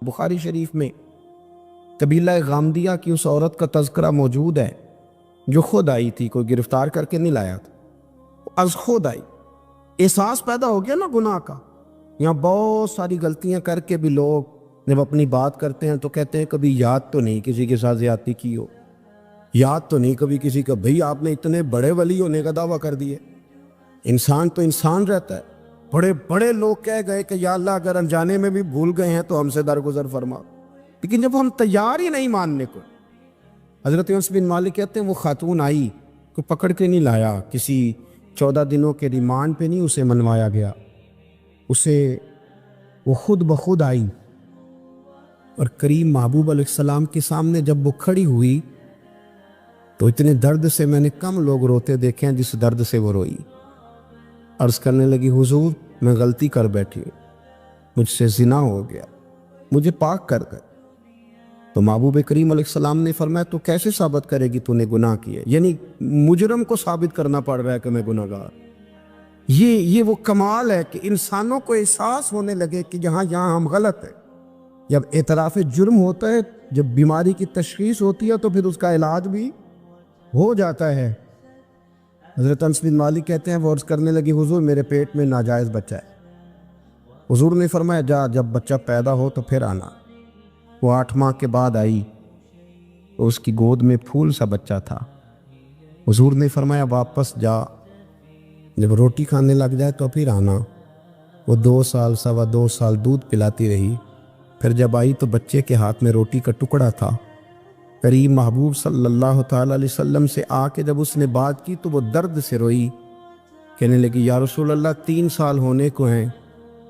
بخاری شریف میں قبیلہ غامدیہ کی اس عورت کا تذکرہ موجود ہے جو خود آئی تھی، کوئی گرفتار کر کے نہیں لایا تھا، از خود آئی۔ احساس پیدا ہو گیا نا گناہ کا۔ یہاں بہت ساری غلطیاں کر کے بھی لوگ جب اپنی بات کرتے ہیں تو کہتے ہیں کبھی یاد تو نہیں کسی کے ساتھ زیادتی کی ہو، یاد تو نہیں کبھی کسی کا، بھئی آپ نے اتنے بڑے ولی ہونے کا دعویٰ کر دیے۔ انسان تو انسان رہتا ہے۔ بڑے بڑے لوگ کہہ گئے کہ یا اللہ اگر انجانے میں بھی بھول گئے ہیں تو ہم سے درگزر فرما، لیکن جب ہم تیار ہی نہیں ماننے کو۔ حضرت انس بن مالک کہتے ہیں وہ خاتون آئی، کو پکڑ کے نہیں لایا، کسی 14 دنوں کے ریمانڈ پہ نہیں اسے منوایا گیا، اسے وہ خود بخود آئی اور کریم محبوب علیہ السلام کے سامنے جب وہ کھڑی ہوئی تو اتنے درد سے میں نے کم لوگ روتے دیکھے ہیں جس درد سے وہ روئی۔ عرض کرنے لگی حضور میں غلطی کر بیٹھی ہوں، مجھ سے زنا ہو گیا، مجھے پاک کر گئے۔ تو محبوب کریم علیہ السلام نے فرمایا تو کیسے ثابت کرے گی تو نے گناہ کیے؟ یعنی مجرم کو ثابت کرنا پڑ رہا ہے کہ میں گناہ گار۔ یہ وہ کمال ہے کہ انسانوں کو احساس ہونے لگے کہ یہاں ہم غلط ہیں۔ جب اعتراف جرم ہوتا ہے، جب بیماری کی تشخیص ہوتی ہے تو پھر اس کا علاج بھی ہو جاتا ہے۔ حضرت انس بن مالک کہتے ہیں وہ عرض کرنے لگی حضور میرے پیٹ میں ناجائز بچہ ہے۔ حضور نے فرمایا جا جب بچہ پیدا ہو تو پھر آنا۔ وہ 8 ماہ کے بعد آئی تو اس کی گود میں پھول سا بچہ تھا۔ حضور نے فرمایا واپس جا، جب روٹی کھانے لگ جائے تو پھر آنا۔ وہ 2 سال 2.25 سال دودھ پلاتی رہی، پھر جب آئی تو بچے کے ہاتھ میں روٹی کا ٹکڑا تھا۔ کریم محبوب صلی اللہ تعالی علیہ وسلم سے آ کے جب اس نے بات کی تو وہ درد سے روئی، کہنے لگی یا رسول اللہ 3 سال ہونے کو ہیں،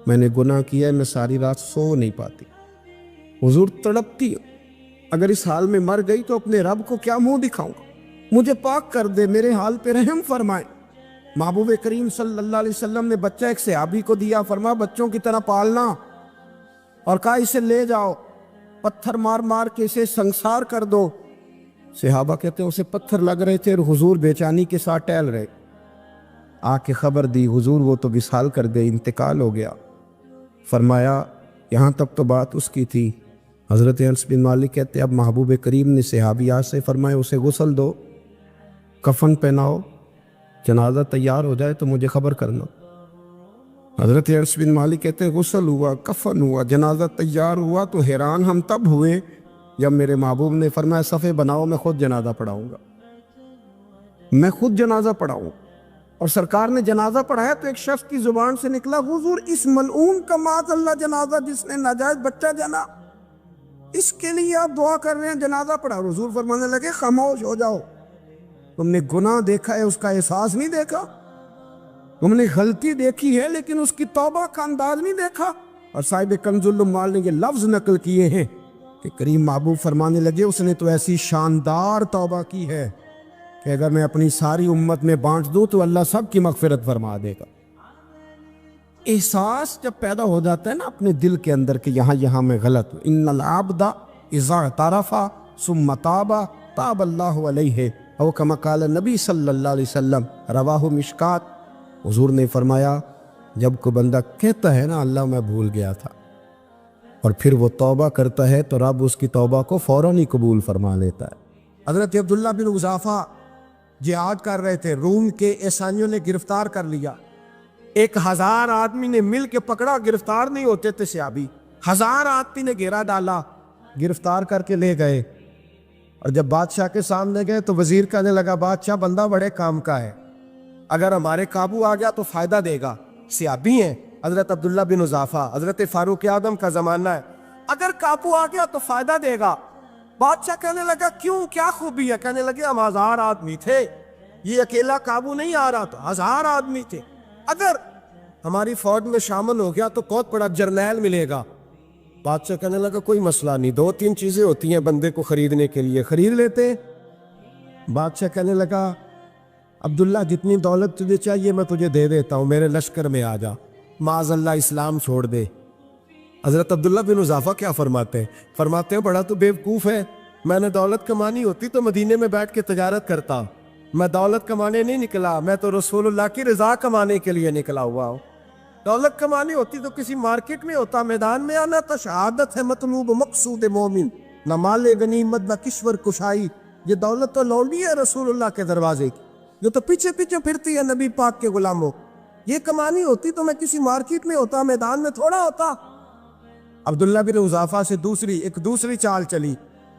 میں نے گناہ کیا ہے، میں ساری رات سو نہیں پاتی۔ حضور تڑپتی اگر اس حال میں مر گئی تو اپنے رب کو کیا منہ دکھاؤں گا، مجھے پاک کر دے، میرے حال پہ رحم فرمائے۔ محبوب کریم صلی اللہ علیہ وسلم نے بچہ ایک صحابی کو دیا، فرمایا بچوں کی طرح پالنا، اور کہا اسے لے جاؤ، پتھر مار مار کے اسے سنسار کر دو۔ صحابہ کہتے ہیں اسے پتھر لگ رہے تھے اور حضور بے چینی کے ساتھ ٹہل رہے۔ آ کے خبر دی حضور وہ تو وصال کر گئے، انتقال ہو گیا۔ فرمایا یہاں تک تو بات اس کی تھی۔ حضرت انس بن مالک کہتے اب محبوب کریم نے صحابیات سے فرمایا اسے غسل دو، کفن پہناؤ، جنازہ تیار ہو جائے تو مجھے خبر کرنا۔ حضرت انس بن مالک کہتے ہیں غسل ہوا، کفن ہوا، جنازہ تیار ہوا تو حیران ہم تب ہوئے جب میرے محبوب نے فرمایا صفے بناؤ، میں خود جنازہ پڑھاؤں گا، میں خود جنازہ پڑھاؤں۔ اور سرکار نے جنازہ پڑھایا تو ایک شخص کی زبان سے نکلا حضور اس ملعون کا معاذ اللہ جنازہ جس نے ناجائز بچہ جنا، اس کے لیے آپ دعا کر رہے ہیں، جنازہ پڑھا۔ حضور فرمانے لگے خاموش ہو جاؤ، تم نے گناہ دیکھا ہے اس کا احساس نہیں دیکھا، تم نے غلطی دیکھی ہے لیکن اس کی توبہ کا انداز نہیں دیکھا۔ اور صاحب کنز العمال نے یہ لفظ نقل کیے ہیں کہ کریم محبوب فرمانے لگے اس نے تو ایسی شاندار توبہ کی ہے کہ اگر میں اپنی ساری امت میں بانٹ دوں تو اللہ سب کی مغفرت فرما دے گا۔ احساس جب پیدا ہو جاتا ہے نا اپنے دل کے اندر کہ یہاں میں غلط ہوں، ان العبد اذا اعترف ثم تاب تاب اللہ علیہ او کما قال نبی صلی اللہ علیہ وسلم، رواہ مشکات۔ حضور نے فرمایا جب کوئی بندہ کہتا ہے نا اللہ میں بھول گیا تھا، اور پھر وہ توبہ کرتا ہے تو رب اس کی توبہ کو فوراً ہی قبول فرما لیتا ہے۔ حضرت عبداللہ بن حذافہ جہاد کر رہے تھے، روم کے عیسائیوں نے گرفتار کر لیا، 1000 آدمی نے مل کے پکڑا، گرفتار نہیں ہوتے تھے صحابی، 1000 آدمی نے گھیرا ڈالا، گرفتار کر کے لے گئے۔ اور جب بادشاہ کے سامنے گئے تو وزیر کہنے لگا بادشاہ بندہ بڑے کام کا ہے، اگر ہمارے قابو آ گیا تو فائدہ دے گا، صحابی ہیں حضرت عبداللہ بن حذافہ، حضرت فاروق اعظم کا زمانہ ہے، اگر قابو آ گیا تو فائدہ دے گا۔ بادشاہ کہنے لگا کیوں، کیا خوبی ہے؟ کہنے لگے ہم 1000 آدمی تھے، یہ اکیلا قابو نہیں آ رہا، تو 1000 آدمی تھے، اگر ہماری فوج میں شامل ہو گیا تو بہت بڑا جرنیل ملے گا۔ بادشاہ کہنے لگا کوئی مسئلہ نہیں، 2-3 چیزیں ہوتی ہیں بندے کو خریدنے کے لیے، خرید لیتے۔ بادشاہ کہنے لگا عبداللہ جتنی دولت تجھے چاہیے میں تجھے دے دیتا ہوں، میرے لشکر میں آ جا، معاذ اللہ اسلام چھوڑ دے۔ حضرت عبداللہ بن حذافہ کیا فرماتے ہیں بڑا تو بیوقوف ہے، میں نے دولت کمانی ہوتی تو مدینے میں بیٹھ کے تجارت کرتا، میں دولت کمانے نہیں نکلا، میں تو رسول اللہ کی رضا کمانے کے لیے نکلا ہوا ہوں۔ دولت کمانی ہوتی تو کسی مارکیٹ میں ہوتا، میدان میں آنا تو شہادت ہے مطلوب مقصود مومن، نہ مال غنیمت نہ کشور کشائی۔ یہ دولت تو لوٹی ہے رسول اللہ کے دروازے کی، جو تو پیچھے پیچھے پھرتی ہے نبی پاک کے غلاموں۔ یہ کمانی ہوتی تو میں کسی مارکیٹ میں ہوتا، میدان میں تھوڑا ہوتا۔ عبداللہ بن حذافہ سے ایک دوسری چال چلی،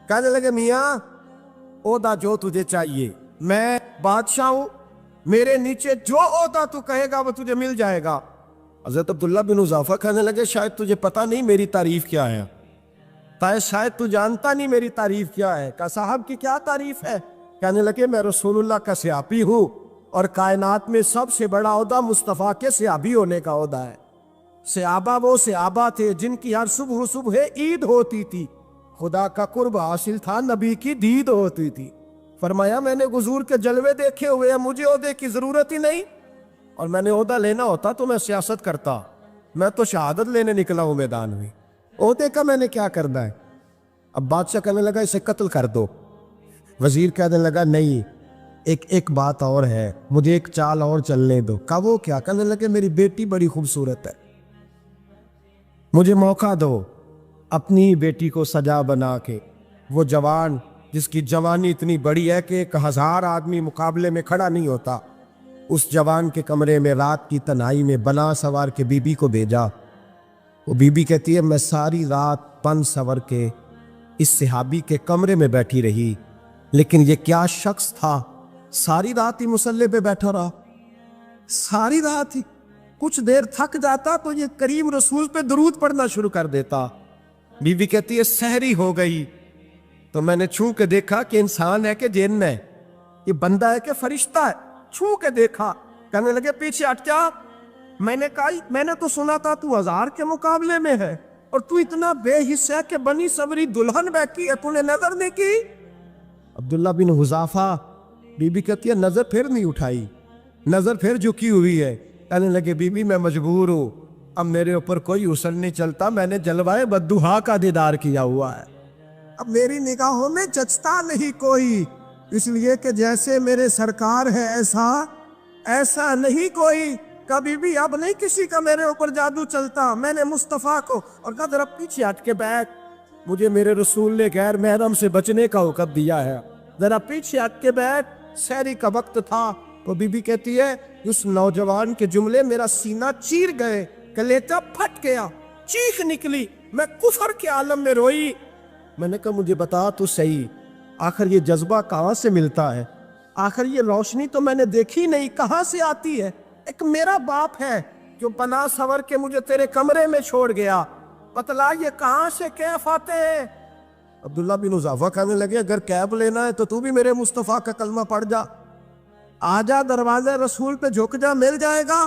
کہنے لگے میاں عہدہ جو تجھے چاہیے، میں بادشاہ ہوں، میرے نیچے جو عہدہ تو کہے گا وہ تجھے مل جائے گا۔ حضرت عبداللہ بن حذافہ کہنے لگے شاید تجھے پتہ نہیں میری تعریف کیا ہے، شاید تو جانتا نہیں میری تعریف کیا ہے۔ کہا صاحب کی کیا تعریف ہے؟ کہنے لگے میں رسول اللہ کا صحابی ہوں، اور کائنات میں سب سے بڑا عہدہ مصطفیٰ کے صحابی ہونے کا عہدہ ہے۔ صحابہ وہ صحابہ تھے جن کی ہر صبح صبح عید ہوتی تھی، خدا کا قرب حاصل تھا، نبی کی دید ہوتی تھی۔ فرمایا میں نے حضور کے جلوے دیکھے ہوئے ہیں، مجھے عہدے کی ضرورت ہی نہیں، اور میں نے عہدہ لینا ہوتا تو میں سیاست کرتا، میں تو شہادت لینے نکلا ہوں میدان میں، عہدے کا میں نے کیا کرنا ہے۔ اب بادشاہ کہنے لگا اسے قتل کر دو۔ وزیر کہنے لگا نہیں، ایک بات اور ہے، مجھے ایک چال اور چلنے دو۔ کہا وہ کیا؟ کہنے لگے میری بیٹی بڑی خوبصورت ہے، مجھے موقع دو اپنی بیٹی کو سجا بنا کے، وہ جوان جس کی جوانی اتنی بڑی ہے کہ 1000 آدمی مقابلے میں کھڑا نہیں ہوتا، اس جوان کے کمرے میں رات کی تنہائی میں بنا سوار کے بی بی کو بھیجا۔ وہ بی بی کہتی ہے میں ساری رات بن سور کے اس صحابی کے کمرے میں بیٹھی رہی، لیکن یہ کیا شخص تھا، ساری رات ہی مسلح پہ بیٹھا رہا، ساری رات ہی، کچھ دیر تھک جاتا تو یہ کریم رسول پہ درود پڑھنا شروع کر دیتا۔ بی بی کہتی ہے سحری ہو گئی تو میں نے چھو کے دیکھا کہ انسان ہے کہ جن ہے، یہ بندہ ہے کہ فرشتہ ہے، چھو کے دیکھا۔ کہنے لگے پیچھے ہٹ جا۔ میں نے کہا میں نے تو سنا تھا تو 1000 کے مقابلے میں ہے، اور تو اتنا بے حصہ ہے کہ بنی صبری دلہن بیٹھی ہے، تو نے نظر نہیں کی۔ عبداللہ بن حذافہ، بی بی کہتی ہے نظر پھر نہیں اٹھائی، نظر پھر جھکی ہوئی ہے۔ کہنے لگے بی بی میں مجبور ہوں، اب میرے اوپر کوئی حسن نہیں چلتا، میں نے جلوائے بددہا کا دیدار کیا ہوا ہے، اب میری نگاہوں میں جچتا نہیں کوئی، اس لیے کہ جیسے میرے سرکار ہے ایسا نہیں کوئی، کبھی بھی اب نہیں کسی کا میرے اوپر جادو چلتا۔ میں نے مصطفیٰ کو، اور کہا ذرا پیچھے ہٹ کے بیٹھ، مجھے میرے رسول نے غیر محرم سے بچنے کا حکم دیا ہے، ذرا پیچھے ہٹ کے بیٹھ۔ سحری کا وقت تھا تو بی بی کہتی ہے اس نوجوان کے جملے میرا سینہ چیر گئے، کلیجہ پھٹ گیا، چیخ نکلی، میں کفر کے عالم میں روئی۔ میں نے کہا مجھے بتا تو صحیح، آخر یہ جذبہ کہاں سے ملتا ہے، آخر یہ روشنی تو میں نے دیکھی نہیں، کہاں سے آتی ہے؟ ایک میرا باپ ہے جو بنا سور کے مجھے تیرے کمرے میں چھوڑ گیا، بتلا یہ کہاں سے کیف آتے ہیں؟ عبداللہ بن حذافہ کہنے لگے اگر کیف لینا ہے تو بھی میرے مصطفیٰ کا کلمہ پڑھ جا، آجا دروازے رسول پہ جھک جا، مل جائے گا۔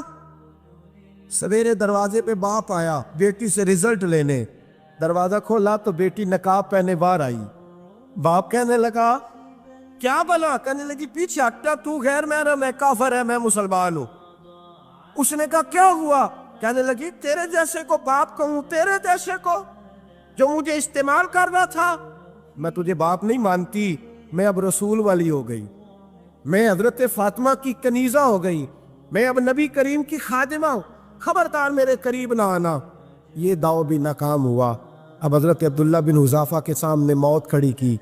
سویرے دروازے پہ باپ آیا بیٹی سے رزلٹ لینے، دروازہ کھولا تو بیٹی نقاب پہنے باہر آئی۔ باپ کہنے لگا کیا بلا؟ کہنے لگی پیچھے ہٹا، تو غیر محرم ہے، کافر ہے، میں مسلمان ہوں۔ اس نے کہا کیا ہوا؟ کہنے لگی تیرے جیسے کو باپ کہوں، تیرے جیسے کو جو مجھے استعمال کر رہا تھا، میں تجھے باپ نہیں مانتی، میں اب رسول والی ہو گئی، میں حضرت فاطمہ کی کنیزہ ہو گئی، میں اب نبی کریم کی خادمہ ہوں، خبردار میرے قریب نہ آنا۔ یہ داؤ بھی ناکام ہوا۔ اب حضرت عبداللہ بن حذافہ کے سامنے موت کھڑی کی،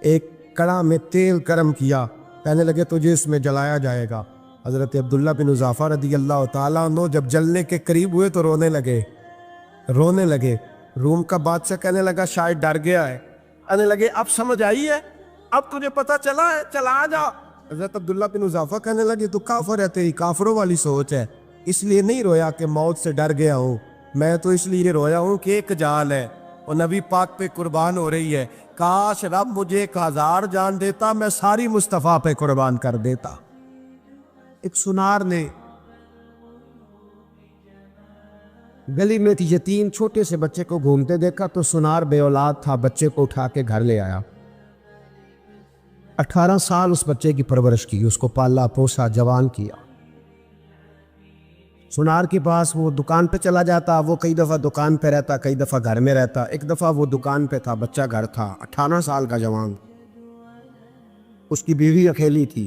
ایک کڑا میں تیل گرم کیا، کہنے لگے تجھے اس میں جلایا جائے گا۔ حضرت عبداللہ بن حذافہ رضی اللہ تعالیٰ عنہ جب جلنے کے قریب ہوئے تو رونے لگے۔ روم کا بادشاہ کہنے لگا شاید ڈر گیا ہے، کہنے لگے اب سمجھ آئی ہے، اب تجھے پتہ چلا ہے، چلا آ جا۔ حضرت عبداللہ بن حذافہ کہنے لگے تو کافر ہے، تیری کافروں والی سوچ ہے، اس لیے نہیں رویا کہ موت سے ڈر گیا ہوں، میں تو اس لیے رویا ہوں کہ ایک جان ہے وہ نبی پاک پہ قربان ہو رہی ہے، کاش رب مجھے 1000 جان دیتا، میں ساری مصطفیٰ پہ قربان کر دیتا۔ ایک سنار نے گلی میں یتیم چھوٹے سے بچے کو گھومتے دیکھا تو سنار بے اولاد تھا، بچے کو اٹھا کے گھر لے آیا، 18 سال اس بچے کی پرورش کی، اس کو پالا پوسا، جوان کیا۔ سنار کے پاس وہ دکان پہ چلا جاتا، وہ کئی دفعہ دکان پہ رہتا، کئی دفعہ گھر میں رہتا۔ ایک دفعہ وہ دکان پہ تھا، بچہ گھر تھا، 18 سال کا جوان، اس کی بیوی اکیلی تھی۔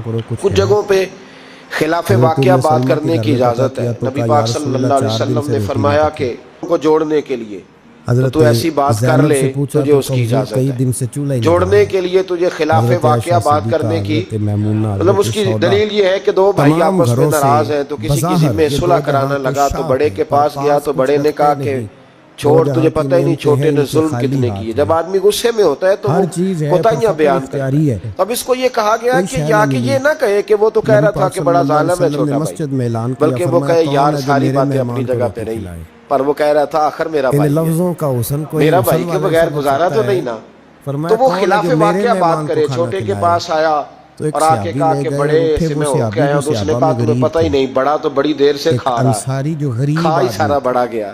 کرو کچھ جگہوں پہ خلاف واقعہ بات کرنے کی اجازت ہے. نبی پاک صلی اللہ علیہ وسلم نے فرمایا کہ کو جوڑنے کے لیے تو ایسی بات کر لے تجھے اس کی اجازت ہے. جوڑنے کے لیے تجھے خلاف واقعہ بات کرنے کی مطلب اس کی دلیل یہ ہے کہ دو بھائی آپس میں ناراض ہیں تو کسی میں صلح کرانا لگا تو بڑے کے پاس گیا تو بڑے نے کہا کہ چھوڑ تجھے پتہ ہی نہیں چھوٹے نے ظلم کتنے کیے. جب آدمی غصے میں ہوتا ہے تو وہ کوتاہیاں بیان کرتا ہے. اب اس کو یہ کہا گیا کہ یہ نہ کہے کہ وہ تو کہہ رہا تھا کہ بڑا ظالم ہے چھوٹا بھائی, بلکہ وہ کہے یار ساری باتیں اپنی جگہ پہ رہی, پر وہ کہہ رہا تھا آخر میرا بھائی ہے, میرا بھائی کے بغیر گزارا تو نہیں نا. تو وہ خلاف واقعہ بات کرے. چھوٹے کے پاس آیا اور آ کے کہا کہ بڑے سے میں ہو کے آیا, تو اس نے کہا تمہیں پتہ ہی نہیں, بڑا تو بڑی دیر سے کھا رہا ہے, کھا ہی سارا بڑا گیا.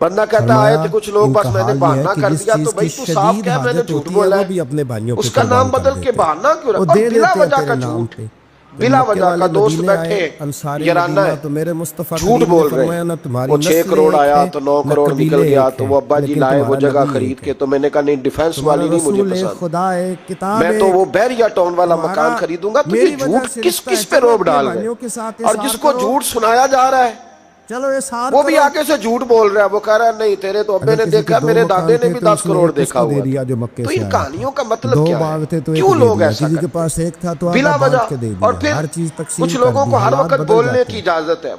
بندہ کہتا ہے آئے تھے کچھ لوگ بس میں نے بہانہ کر دیا تو بھائی تو صاف کہہ میں نے جھوٹ بولا ہے، اس کا نام بدل کے بہانہ کیوں رکھا؟ اور بلا وجہ کا جھوٹ، بلا وجہ کا دوست بیٹھے یارانہ ہے جھوٹ بول رہے ہیں، وہ 6 کروڑ آیا تو 9 کروڑ نکل گیا تو وہ ابا جی لائے وہ جگہ خرید کے، تو میں نے کہا نہیں ڈیفینس والی نہیں مجھے پسند، میں تو وہ بیریا ٹاؤن والا مکان خریدوں گا۔ تو یہ جھوٹ کس پہ روب ڈال رہے ہیں؟ اور جس کو جھوٹ سنایا جا رہا ہے وہ بھی آگے سے جھوٹ بول رہا ہے، وہ کہہ رہا ہے نہیں تیرے تو ابے نے دیکھا، میرے دادے نے بھی 10 کروڑ دیکھا ہوا ہے۔ تو ان کہانیوں کا مطلب کیا ہے؟ کیوں لوگ ایسا کرتے ہیں بلا وجہ؟ اور پھر کچھ لوگوں کو ہر وقت بولنے کی اجازت ہے۔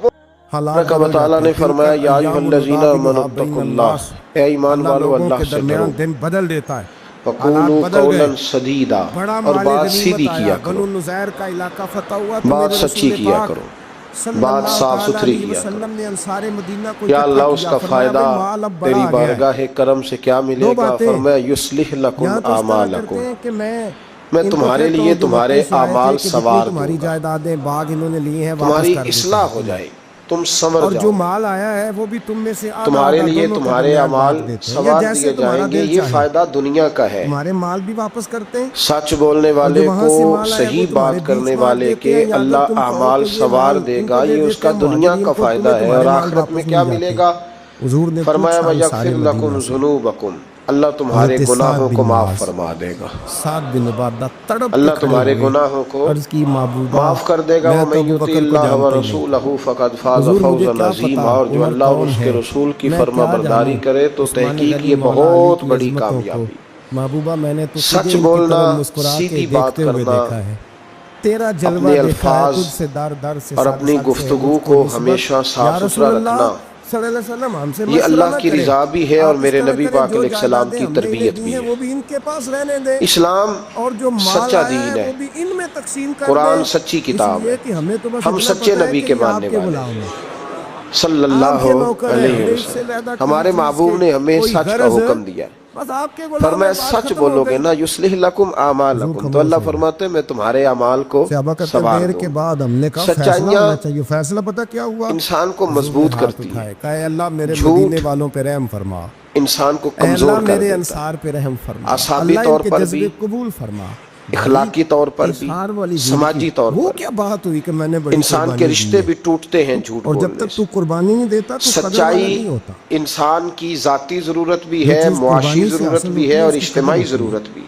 اللہ تعالیٰ نے فرمایا یا ایھا الذین آمنوا اتقوا اللہ، اے ایمان والو اللہ سے ڈرو، بدل دیتا ہے، وقولوا قولا سدیدا، اور بات سیدھی کیا کرو، بات سچی کیا کرو، بات صاف ستھری کیا کرو۔ یا اللہ اس کا فائدہ تیری بارگاہ کرم سے کیا ملے گا؟ فرمایا یصلح لکم اعمالکم، میں تمہارے لیے تمہارے اعمال سوار دوں گا، تمہاری اصلاح ہو جائے، تم سمر اور جو جاؤ، مال آیا ہے وہ بھی تم میں سے تمہارے لیے تمہارے اعمال سوار دیے جائیں گے۔ یہ فائدہ دنیا کا ہے۔ تمہارے مال بھی واپس کرتے ہیں، سچ بولنے والے کو، صحیح بات کرنے والے کے اللہ اعمال سوار دے گا، یہ اس کا دنیا کا فائدہ ہے۔ اور آخرت میں کیا ملے گا؟ فرمایا وَيَغْفِرْ لَكُمْ ذُنُوبَكُمْ، اللہ تمہارے گناہوں کو معاف فرما دے گا، 7 دن بعد تڑپ اللہ تمہارے گناہوں کو معاف کر دے گا۔ وَمَن يُطِعِ اللَّهَ وَرَسُولَهُ فَقَدْ فَازَ فَوْزًا عَظِيمًا، اور جو اللہ اور اس کے رسول کی فرما برداری کرے تو تحقیق یہ بہت بڑی کامیابی۔ محبوبہ میں نے سچ بولنا، سیدھی بات کرنا، تیرا جلوہ اپنے الفاظ اور اپنی گفتگو کو ہمیشہ صاف ستھرا رکھنا، صلی اللہ علیہ وسلم ہم سے یہ اللہ کی رضا بھی ہے اور میرے نبی پاک علیہ السلام کی تربیت بھی وہ بھی ان کے پاس رہنے دیں۔ اسلام اور جو مال سچا آیا دین ہے، وہ بھی ان میں تقسیم کر قرآن دیں، سچی کتاب ہے، ہم ہم سچے نبی کے ماننے والے ہیں صلی اللہ علیہ وسلم۔ ہمارے محبوب نے ہمیں سچ کا حکم دیا ہے، فرمایا سچ بولو گے نا یصلح لکم اعمالکم، تو اللہ فرماتے ہیں میں تمہارے اعمال کو سوار دوں گا۔ سچائیاں فیصلہ پتہ کیا ہوا؟ انسان کو مضبوط کرتی ہے، کہ اللہ میرے جھوٹ مدینے والوں پہ رحم فرما، انسان کو اے اللہ کمزور کر میرے دیتا ہے، انصار پہ رحم فرما، اعصابی اللہ طور ان کے پر جذبے بھی، قبول فرما، اخلاقی طور پر بھی، اظہار والی سماجی طور وہ پر کیا بات ہوئی کہ میں نے بڑی انسان کے قربانی رشتے دی بھی ٹوٹتے ہیں جھوٹ اور جب بولنے تک سے۔ تو قربانی نہیں دیتا تو قدر والا سچائی نہیں ہوتا۔ انسان کی ذاتی ضرورت بھی جو ہے، چیز معاشی قربانی سے ضرورت حاصل بھی ہوتی ہے ہے اور اس کی اجتماعی قدر ہوتی ہے۔ ضرورت بھی۔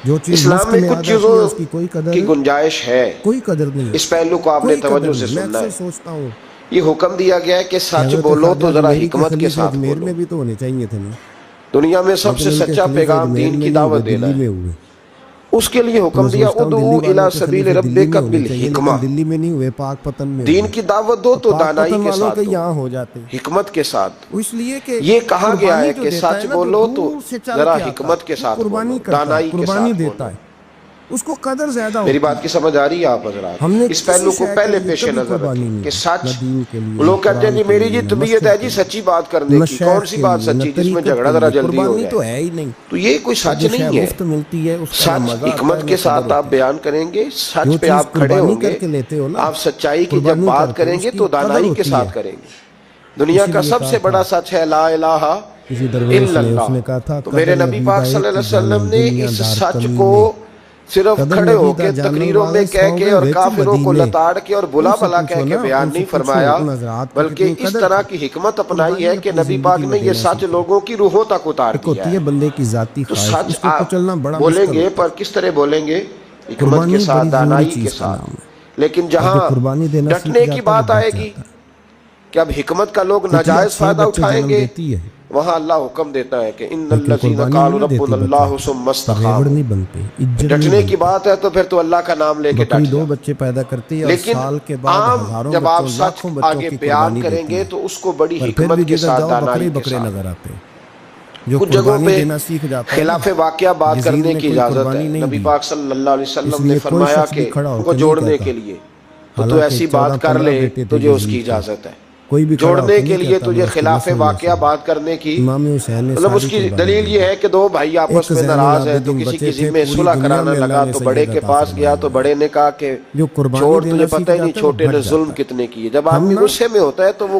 جو چیز اسلام مفت میں میں آ کچھ جاتی ہے چیزوں اس کی کوئی قدر کی گنجائش ہے، کوئی قدر نہیں ہے، اس پہلو کو آپ نے کوئی قدر توجہ سے نہیں۔ میں سننا اکثر ہے۔ سوچتا ہوں یہ حکم دیا گیا ہے کہ سچ حضرت بولو تو خواجہ ذرا اجمیری کے حکمت کے خلیفہ ساتھ اجمیر بولو۔ میں بھی تو ہونے چاہیے تھے نا، دنیا میں سب سے لیکن ان کے سچا خلیفہ پیغام اجمیر دین میں کی نہیں ہوئے، دعوت دینا دلی ہے، میں ہوئے۔ اس کے لیے حکم میں دیا سوچتا ہوں ادعو دلی الی والوں کے سبیل خلیفہ دلی ربک میں ہونے چاہیے، بالحکمہ، لیکن دلی میں نہیں ہوئے، پاک پتن میں دین ہوئے۔ کی دعوت دو تو پاک دانائی پتن کے والوں ساتھ کے دو، یہاں ہو جاتے، حکمت کے ساتھ۔ اس لیے کہ یہ کہا گیا قربانی ہے جو کہ دیتا سچ ہے نا بولو تو دور سے چل ذرا کے آتا حکمت کے ہے، ساتھ قربانی بولو، کرتا ہے، دانائی کے قربانی ساتھ دیتا بولو۔ ہے، اس کو قدر زیادہ میری ہوتی بات کی سمجھ آ رہی ہے آپ حضرات؟ ہم نے اس پہلو کو کسی شے پہلے کے لیے پیش کبھی نظر قربانی رکھیں نہیں کہ کی، سچ، نہ دین کے لیے، لوگ کہتے ہیں قرآن جی کے میری لیے، جی نہ طبیعت مسجد ہے کے جی لیے، سچی بات کرنے نہ کی، شیخ کون سی کے بات لیے، نہ سچی جس میں طریقت جھگڑا کے ذرا لیے، جلدی ہو قربانی جائے؟ تو ہے ہی نہیں۔ تو یہ کوئی اور سچ جو شے نہیں ہے۔ مفت ملتی ہے اس کا نہ سچ مزہ آتا ہے حکمت نہ کے قدر ساتھ آپ ہوتی ہے۔ بیان کریں گے، سچ جو پہ چیز آپ کھڑے قربانی ہوں گے، کر کے لیتے ہو نا، آپ سچائی کی جب قربانی کر بات کے کریں اس گے کی تو قدر دانائی کے ہوتی ساتھ ہے۔ کریں گے۔ دنیا اسی کا لیے سب کہا سے تھا بڑا سچ ہے لا الہ کسی درویش الا نے، اس اللہ۔ نے کہا تھا تو میرے قدر نبی ابھی پاک دائے صلی اللہ کی علیہ وسلم نے دنیا اس دار سچ کمی کو میں، صرف قدر کھڑے ہو نبی کے دا جانن تقریروں میں والے کہہ سو کے گئے اور وچ کافروں کو مدینے۔ لتاڑ کے اور بلا ان سے بلا پوچھو کہہ کے نا، بیان ان سے نہیں پوچھو فرمایا، ان حضرات کی بلکہ کتنی اس قدر طرح تھی۔ کی حکمت اپنائی قربانی ہے کہ اپنی نبی پاک زندگی نے میں یہ دینا سچ سیکھیں۔ لوگوں کی روحوں تک اتار ایک دیا ہوتی ہے ہے۔ بندے کی ذاتی تو خواہش، سچ اس کو آپ کچلنا بڑا بولیں مشکل گے ہوتا پر ہے۔ کس طرح بولیں گے؟ حکمت کے قربانی ساتھ، بڑی ضروری دانائی کے چیز کا ساتھ۔ نام ہے، لیکن اور جہاں جو قربانی دینا سیکھ ڈٹنے کی جاتا ہے وہ بات بچ آئے گی جاتا ہے۔ کہ اب حکمت کا لوگ کتیا ناجائز 6 فائدہ بچے اٹھائیں جنم گے، دیتی ہے، وہاں اللہ حکم دیتا ہے کہ ان لیکن الذین قربانی قالوا نہیں دیتی ربنا بچے اللہ کو، ثم ریوڑ استقاموا۔ نہیں بنتے، عزت نہیں ڈٹنے کی بنتے۔ بات ہے تو پھر تو اللہ کا نام لے کے بکری ڈٹ 2 جا۔ بچے پیدا کرتی ہے اور لیکن سال کے بعد عام ہزاروں جب آپ بچوں، سچ لاکھوں بچوں آگے کی بیان قربانی کریں دیتی گے ہے، تو اس کو بڑی پر پھر بھی حکمت کے جدھر ساتھ، جاؤ دانائی بکرے کے بکرے ساتھ۔ نظر آتے ہیں۔ جو کچھ جگہوں قربانی پہ دینا سیکھ جاتا ہے خلاف نا، واقعہ بات یزید کرنے نے کی کوئی اجازت ہے۔ قربانی نہیں نبی دی، پاک صلی اللہ علیہ اس وسلم نے لیے کوئی فرمایا شخص بھی کہ کھڑا ہو ان کو کے نہیں جوڑنے کہتا، کے لیے تو حالانکہ ایسی 14 بات کر 15 لے بیٹے تھے تجھے اس کی یزید کے، اجازت ہے۔ کوئی بھی کھڑا ہو جوڑنے کے کے نہیں لیے کہتا تجھے میں اس کی خلاف نسل میں سے واقعہ ہوں۔ بات کرنے کی امام حسین نے مطلب اس ساری کی قربانی دلیل دی۔ یہ ہے کہ دو بھائی آپس ایک میں زین ناراض ہے تو العابدین کسی بچے کی تھے، ذمہ پوری صلح دنیا کرانا میں لگا اللہ نے تو سید بڑے کے عطا پاس گیا فرمائے تو ہوئے بڑے نے کہا کہ جو قربانی چھوڑ دینا تجھے سیکھ پتہ ہی نہیں جاتا ہے وہ چھوٹے نے بھٹ ظلم جاتا ہے۔ کتنے کیے۔ جب ہم آدمی نا غصے میں ہوتا ہے تو وہ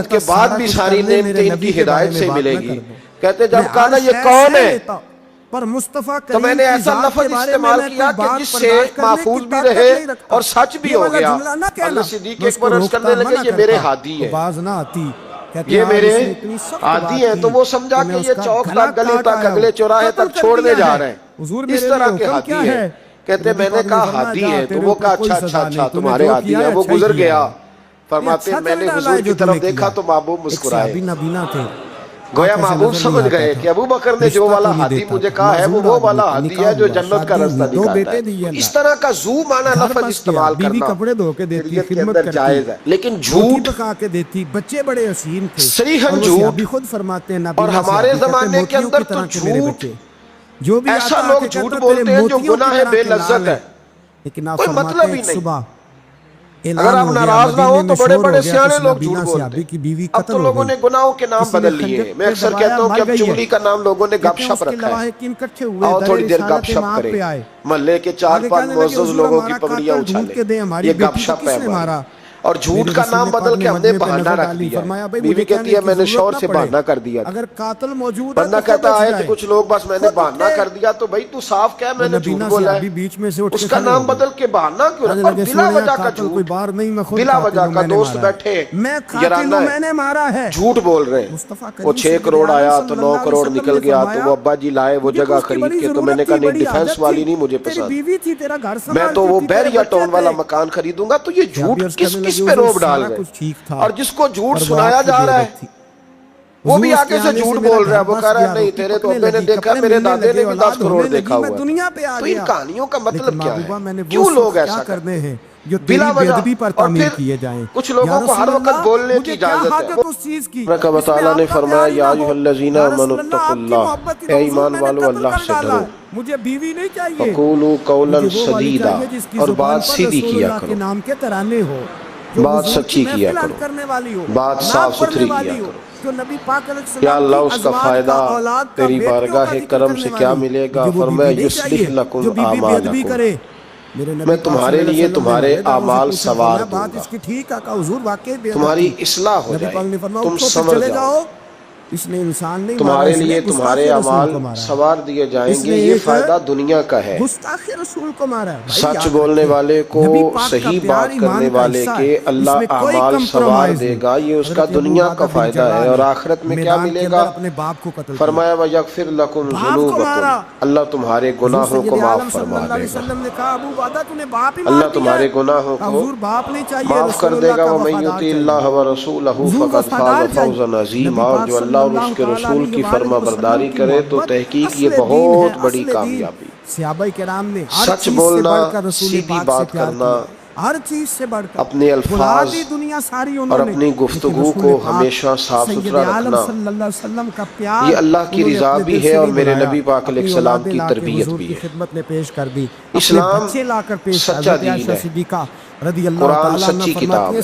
عبادت کے بعد بھی ساری نعمتیں ان کی ہدایت سے ملے گی. کہتے جب کہا نا یہ کون ہے پر مصطفیٰ تو میں نے ایسا لفظ استعمال کیا کہ جس سے محفوظ بھی رہے اور سچ بھی ہو گیا. حضرت صدیق اکبر عرض کرنے لگے یہ میرے ہادی ہے, باز نہ آتی, یہ میرے ہادی ہیں. تو وہ سمجھا کہ یہ چوک تک گلی تک اگلے چوراہے تک چھوڑنے جا رہے ہیں, اس طرح کے ہادی ہیں. کہتے میں نے کہا ہادی ہے, تو وہ کہا اچھا اچھا اچھا تمہارے ہادی ہیں. وہ گزر گیا. فرماتے ہیں میں نے حضور کی طرف دیکھا تو محبوب مسکرائے. نبینا تھے گویا محبوب سمجھ گئے کہ ابو بکر نے جو والا ہادی مجھے کہا ہے وہ والا ہادی ہے جو جنت کا رستہ دکھاتا ہے. اس طرح کا زو معنی لفظ استعمال کرنا کپڑے دھو کے دیتی, شریعت کے خدمت اندر جائز ہے. لیکن جھوٹ پکا کے دیتی, بچے بڑے حسین تھے, صریحاً جھوٹ. خود فرماتے ہیں اور ہمارے زمانے کے اندر تو جھوٹ جو بھی ایسا لوگ جھوٹ بولتے ہیں جو گناہ بے لذت ہے, کوئی مطلب ہی نہیں. اگر آپ ناراض نہ ہو تو بڑے بڑے سیانے لوگ جھوٹ بولتے ہیں. اب تو لوگوں نے گناہوں کے نام بدل لیے ہیں. میں اکثر کہتا ہوں کہ اب چغلی کا نام لوگوں نے گپ شپ رکھا ہے. آؤ تھوڑی دیر گپ شپ کریں. محلے کے 4-5 معزز لوگوں کی پگڑیاں اچھالیں. یہ گپ شپ ہے ہماری. اور جھوٹ کا نام بدل کے ہم نے بہانہ رکھ دیا. بیوی کہتی ہے میں نے شوہر سے بہانہ کر دیا. اگر قاتل موجود ہے بندہ کہتا ہے کہ کچھ لوگ بس میں نے بہانہ کر دیا. تو بھائی تو صاف کہہ میں نے جھوٹ بولا ہے. بیچ میں سے اس کا نام بدل کے بہانہ کیوں رکھا؟ اور بلا وجہ کا جھوٹ. بلا وجہ کا دوست بیٹھے یارانہ ہے, جھوٹ بول رہے ہیں. وہ 6 کروڑ آیا تو 9 کروڑ نکل گیا. تو وہ ابا جی لائے وہ جگہ خرید کے. تو میں نے کہا نہیں ڈیفینس والی نہیں مجھے پسند, میں تو وہ بیریا ٹاؤن والا مکان خریدوں گا. تو یہ جھوٹ کس پہ روب ڈال رہے ہیں؟ اور جس کو جھوٹ سنایا جا رہا ہے وہ بھی آگے سے جھوٹ بول رہا ہے. وہ کہہ رہا ہے نہیں تیرے تو ابے نے دیکھا, میرے دادے نے بھی 10 کروڑ دیکھا ہوا ہے. تو ان کہانیوں کا مطلب کیا ہے؟ کیوں لوگ ایسا کرتے ہیں بلا وجہ؟ اور پھر کچھ لوگوں کو ہر وقت بولنے کی اجازت ہے. رب تعالیٰ نے فرمایا یا ایھا الذین آمنوا اتقوا اللہ, اے ایمان والو اللہ سے ڈرو. مجھے بیوی نہیں چاہیے, وقولوا قولا سدیدا, اور بات سیدھی کیا کرو, نام کے ترانے ہو, بات سچی کیا کرو, بات صاف ستھری کیا کرو. یا اللہ اس کا فائدہ تیری بارگاہ کرم سے کیا ملے گا؟ فرمایا یصلح لکم اعمالکم, میں تمہارے لیے تمہارے اعمال سوار دوں گا, تمہاری اصلاح ہو جائے, تم سمجھ جاؤ. تمہارے لیے تمہارے اعمال سوار دیے جائیں گے. یہ فائدہ دنیا کا ہے. سچ بولنے والے کو, صحیح بات کرنے والے کے اللہ اعمال سوار دے گا. یہ اس کا دنیا کا فائدہ ہے. اور آخرت میں کیا ملے گا؟ فرمایا وَيَغْفِرْ لَكُمْ ذُنُوبَكُمْ, اللہ تمہارے گناہوں کو معاف فرما دے گا. اللہ تمہارے گناہوں کو معاف کر دے گا. وَمَن يُطِعِ اللَّهَ وَرَسُولَهُ فَقَدْ فَازَ فَوْزًا عَظِيمًا, اور جو اللہ اور اس کے رسول کی فرما برداری کرے تو تحقیق یہ بہت بڑی کامیابی. سچ بولنا, سیدھی بات کرنا, ہر چیز سے بڑھ کر اپنے الفاظ اور اپنی گفتگو کو ہمیشہ صاف ستھرا رکھنا, یہ اللہ کی رضا بھی ہے اور میرے نبی پاک علیہ السلام کی تربیت بھی ہے. خدمت میں پیش کر دی. اسلام سچا دین ہے, قرآن سچی کتاب ہے,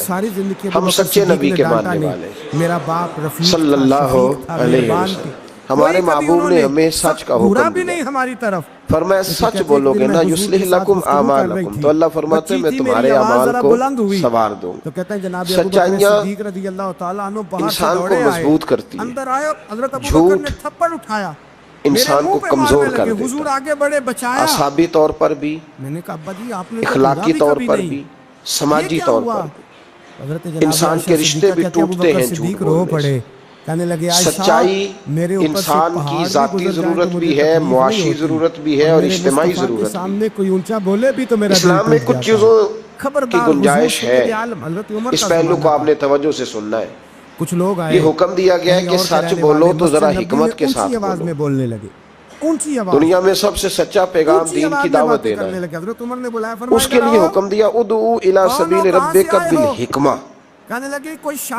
ہم سچے نبی کے ماننے والے میرا باپ صلی اللہ علیہ وسلم. ہمارے محبوب نے ہمیں سچ کا حکم دیا. ہماری طرف فرمایا سچ بولو گے نا یصلح لکم اعمالکم, تو اللہ فرماتے ہیں میں تمہارے اعمال کو سوار دوں. سچائیاں انسان کو مضبوط کرتی ہیں, جھوٹ انسان کو کمزور کر دیتا ہے, اعصابی طور پر بھی, اخلاقی طور پر بھی, سماجی طور پر بھی. انسان کے رشتے بھی ٹوٹتے ہیں جھوٹ بولنے سے. سچائی انسان کی ذاتی ضرورت بھی ہے, معاشی ضرورت بھی ہے, اور اجتماعی ضرورت بھی. اسلام میں کچھ چیزوں کی گنجائش ہے, اس پہلو کو آپ نے توجہ سے سننا ہے. کچھ لوگ یہ حکم دیا گیا ہے کہ سچ بولو تو ذرا حکمت کے ساتھ بولنے لگے. دنیا میں سب سے سچا پیغام دین کی دعوت دینا ہے. اس کے لیے حکم دیا ادعو الی سبیل ربک بالحکمہ,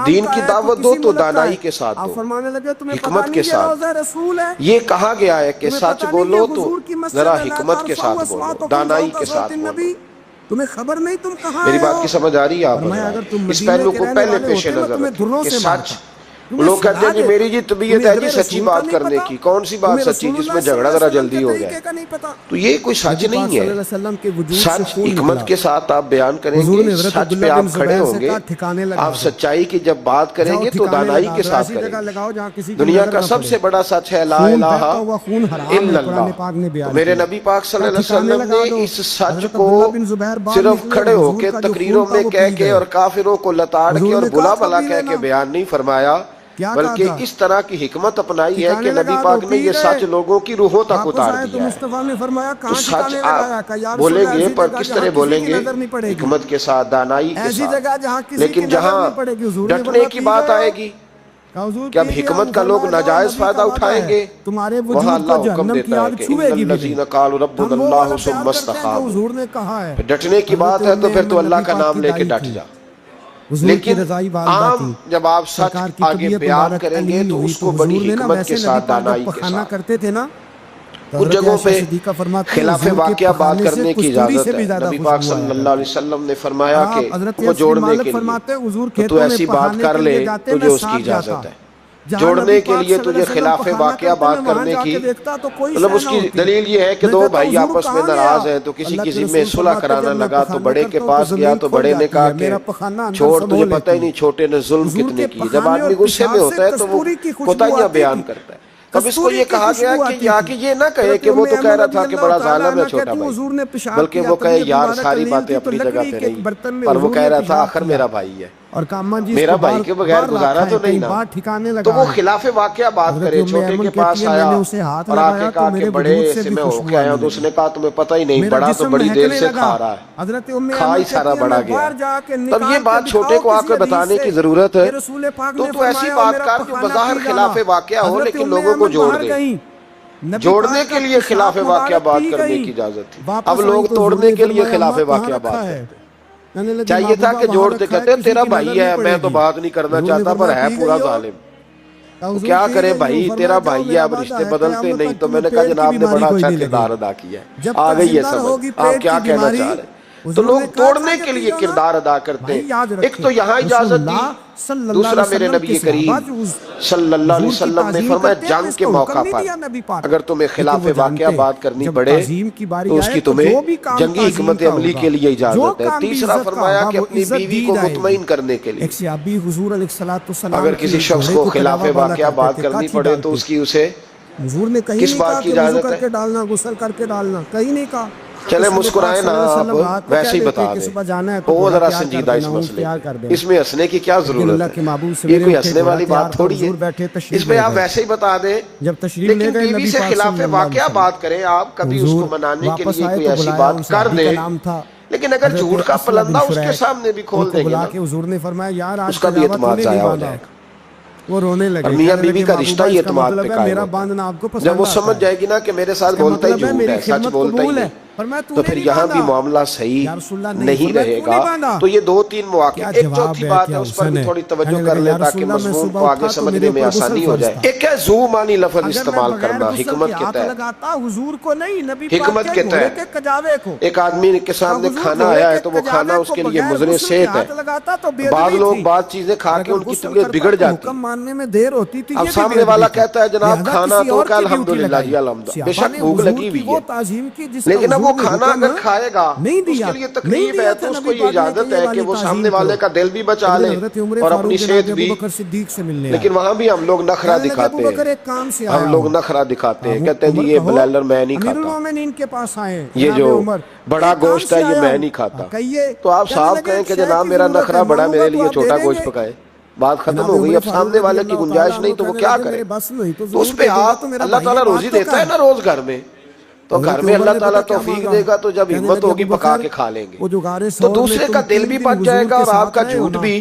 دین کی دعوت دو تو دانائی کے ساتھ دو, حکمت کے ساتھ. یہ کہا گیا ہے کہ سچ بولو تو ذرا حکمت کے ساتھ بولو, دانائی کے ساتھ بولو. تمہیں خبر نہیں تم کہاں میری بات کی سمجھ آ رہی ہے آپ؟ اس پہلو کو پہلے پیش نظر رکھیں کہ سچ. لوگ کہتے ہیں کہ میری جی طبیعت ہے جی سچی بات کرنے کی. کون سی بات سچی جس میں جھگڑا ذرا جلدی ہو جائے؟ تو یہ کوئی سچ نہیں ہے. سچ حکمت کے ساتھ آپ بیان کریں گے, سچ پہ آپ کھڑے ہوں گے, آپ سچائی کی جب بات کریں گے تو دانائی کے ساتھ کریں گے. دنیا کا سب سے بڑا سچ ہے لا الہ الا اللہ. میرے نبی پاک صلی اللہ علیہ وسلم نے اس سچ کو صرف کھڑے ہو کے تقریروں میں کہہ کے اور کافروں کو لتاڑ کے اور بلا بلا کہہ کے بیان نہیں فرمایا, بلکہ اس طرح کی حکمت اپنائی ہے کہ نبی پاک نے یہ سچ لوگوں کی روحوں تک اتار دیا ہے. تو سچ آپ بولیں گے پر کس طرح بولیں گے؟ حکمت کے ساتھ, دانائی کے ساتھ. لیکن جہاں ڈٹنے کی بات آئے گی کہ اب حکمت کا لوگ ناجائز فائدہ اٹھائیں گے, وہاں اللہ حکم دیتا ہے کہ ان الذین قالوا ربنا اللہ ثم استقاموا. ڈٹنے کی بات ہے تو پھر تو اللہ کا نام لے کے ڈٹ جا. لیکن عام جب آپ سچ آگے بیان کریں گے تو اس کو بڑی حکمت کے ساتھ, دانائی کے ساتھ. کچھ جگہوں پہ خلاف واقعہ بات کرنے کی اجازت ہے. نبی پاک صلی اللہ علیہ وسلم نے فرمایا کہ کو جوڑنے کے لیے تو ایسی بات کر لے تجھے اس کی اجازت ہے. جوڑنے کے لیے تجھے خلاف واقعہ بات کرنے کی مطلب اس کی دلیل یہ ہے کہ دو بھائی آپس میں ناراض ہیں تو کسی کی ذمہ صلح کرانا لگا تو بڑے کے پاس گیا تو بڑے نے کہا کہ چھوڑ تجھے پتہ ہی نہیں چھوٹے نے ظلم کتنے کی. جب آدمی غصے میں ہوتا ہے تو وہ کوتاہیاں بیان کرتا ہے. اب اس کو یہ کہا گیا کہ یہ نہ کہے کہ وہ تو کہہ رہا تھا کہ بڑا ظالم ہے چھوٹا بھائی، بلکہ وہ کہے یار ساری باتیں اپنی جگہ پہ رہی پر وہ کہہ رہا تھا آخر میرا بھائی ہے، میرا بھائی کے بغیر گزارا تو نہیں نا. تو وہ خلاف واقعہ بات کرے. چھوٹے کے پاس آیا اور آ کے کہا کہ بڑے سے میں ہو کے آیا ہوں. تو اس نے کہا تمہیں پتہ ہی نہیں، بڑا تو بڑی دیر سے کھا رہا ہے، کھا ہی سارا بڑا گیا. تب یہ بات چھوٹے کو آ کے بتانے کی ضرورت ہے. تو ایسی بات کر جو بظاہر خلاف واقعہ ہو لیکن لوگوں کو جوڑ دے. جوڑنے کے لیے خلاف واقعہ بات کرنے کی اجازت تھی. اب لوگ توڑنے کے لیے خلاف واقعہ بات کرتے ہیں. چاہیے تھا کہ جوڑتے کہتے ہیں تیرا بھائی ہے میں تو بات نہیں کرنا چاہتا پر ہے پورا ظالم. تو کیا کرے بھائی، تیرا بھائی ہے، اب رشتے بدلتے نہیں. تو میں نے کہا جناب نے بڑا اچھا کردار ادا کیا ہے، آ گئی ہے سمجھ آپ کیا کہنا چاہ رہے ہیں. تو لوگ توڑنے کے لیے کردار ادا کرتے ہیں. ایک تو یہاں اجازت دی، دوسرا میرے نبی کریم صلی اللہ علیہ وسلم نے فرمایا جنگ کے موقع پر اگر تمہیں خلاف واقعہ بات کرنی پڑے تو اس کی تمہیں جنگی حکمت عملی کے لیے اجازت ہے. تیسرا فرمایا کہ اپنی بیوی کو مطمئن کرنے کے لیے اگر کسی شخص کو خلاف واقعہ بات کرنی پڑے تو اس کی اسے کس بات کی اجازت ہے. غسل کر کے ڈالنا کہیں نہیں کہا. چلے مسکرائیں نا آپ ویسے ہی بتا دیں، وہ ذرا سنجیدہ اس مسئلے اس میں ہنسنے کی کیا ضرورت ہے، یہ کوئی ہنسنے والی بات تھوڑی ہے. اس میں آپ ویسے ہی بتا دیں. لیکن بیوی سے خلاف واقعہ بات کریں آپ، کبھی اس کو منانے کے لیے کوئی ایسی بات کر دیں، لیکن اگر جھوٹ کا پلندہ اس کے سامنے بھی کھول دیں گے نا اس کا بھی اعتماد ضائع ہو جائے گا. وہ رونے لگے. میاں بیوی کا رشتہ ہی اعتماد پہ قائم ہوتا ہے. جب وہ سمجھ جائے گی نا کہ میرے ساتھ بولتا ہی جھوٹ ہے، سچ بولتا ہی نہیں، تو پھر یہاں بھی معاملہ صحیح نہیں رہے گا. تو یہ دو تین مواقع. ایک چوتھی بات ہے اس پر بھی تھوڑی توجہ کر لیں تاکہ مضمون کو آگے سمجھنے میں آسانی ہو جائے. ایک ہے زو معنی لفظ استعمال کرنا حکمت کے تحت. حکمت کے تحت ایک آدمی کے سامنے کھانا آیا ہے تو وہ کھانا اس کے لیے مضر صحت ہے. بعض لوگ بعض چیزیں کھا کے ان کی طبیعت بگڑ جاتی ہے. اب سامنے والا کہتا ہے جناب کھانا تو کہ الحمدللہ جی الحمدللہ، بے شک بھوک لگی ہوئی ہے، لیکن اب وہ کھانا اگر کھائے گا اس کے لیے تکلیف ہے تو اس کو یہ اجازت ہے کہ وہ سامنے والے کا دل بھی بچا لے اور اپنی صحت بھی. لیکن وہاں بھی ہم لوگ نخرہ دکھاتے ہیں، ہم لوگ نخرہ دکھاتے ہیں، کہتے ہیں جی یہ بلالر میں نہیں کھاتا، یہ جو بڑا گوشت ہے یہ میں نہیں کھاتا. تو آپ صاحب کہیں کہ جناب میرا نخرہ بڑا میرے لیے چھوٹا گوشت پکائے، بات ختم ہو گئی. اب سامنے والے کی گنجائش نہیں تو وہ کیا کرے. تو اس پہ آپ اللہ تعالیٰ روزی دیتا ہے نا روز گھر میں، تو گھر میں اللہ تعالیٰ توفیق دے گا تو جب ہمت ہوگی پکا کے کھا لیں گے. تو دوسرے کا دل بھی بچ جائے گا اور آپ کا جھوٹ بھی.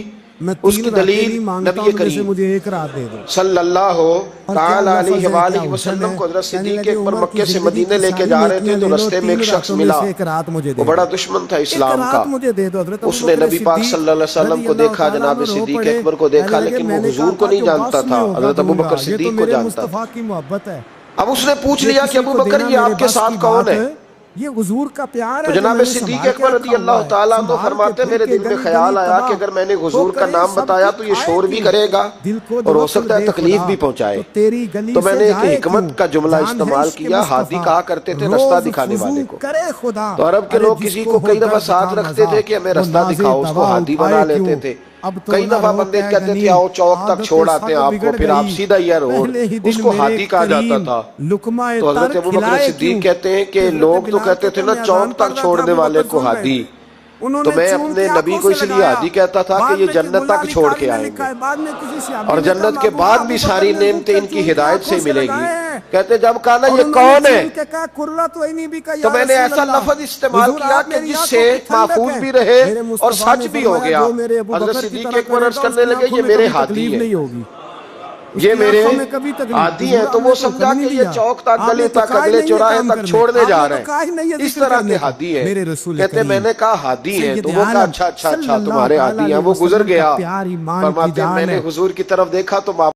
اس کی دلیل نبی کریم صلی اللہ تعالیٰ علیہ وآلہ وسلم کو حضرت صدیق اکبر مکے سے مدینہ لے کے جا رہے تھے تو رستے میں ایک شخص ملا، وہ بڑا دشمن تھا اسلام کا. اس نے نبی پاک صلی اللہ علیہ وسلم کو دیکھا، جناب صدیق اکبر کو دیکھا، لیکن وہ حضور کو نہیں جانتا تھا، حضرت ابو بکر صدیق کو جانتا تھا. اب اس نے پوچھ لیا کہ ابو بکر یہ آپ کے ساتھ کون ہے؟ یہ حضور کا پیار تو جناب صدیق اکبر رضی اللہ تعالیٰ عنہ فرماتے میرے دل میں خیال آیا کہ اگر میں نے حضور کا نام بتایا تو یہ شور بھی کرے گا اور ہو سکتا ہے تکلیف بھی پہنچائے. تو میں نے ایک حکمت کا جملہ استعمال کیا. ہادی کہا کرتے تھے رستہ دکھانے والے کو. تو عرب کے لوگ کسی کو کئی دفعہ ساتھ رکھتے تھے کہ ہمیں رستہ دکھاؤ، اس کو ہادی بنا لیتے تھے. کئی دفعہ بندے کہتے تھے آؤ چوک تک چھوڑ آتے ہیں آپ کو، پھر آپ سیدھا یہ روڈ، اس کو ہادی کہا جاتا تھا. تو حضرت ابو بکر صدیق کہتے ہیں کہ لوگ تو کہتے تھے نا چوک تک چھوڑنے والے کو ہادی، تو میں اپنے نبی کو اس لیے ہادی کہتا تھا کہ یہ جنت تک چھوڑ کے آئیں گے اور جنت کے بعد بھی ساری نعمتیں ان کی ہدایت سے ملے گی. کہتے جب کہا نا یہ کون ہے تو میں نے ایسا لفظ استعمال کیا کہ جس سے محفوظ بھی رہے اور سچ بھی ہو گیا. حضرت صدیق اکبر عرض کرنے لگے یہ میرے ہادی ہے، یہ میرے عادی ہیں. تو وہ سمجھا کہ یہ چوک تک گلی تک اگلے چوراہے تک چھوڑنے جا رہے ہیں، اس طرح کے ہادی ہیں. کہتے میں نے کہا ہادی ہیں تو وہ کہا اچھا اچھا اچھا تمہارے ہادی ہیں. وہ گزر گیا. فرماتے ہیں میں نے حضور کی طرف دیکھا تو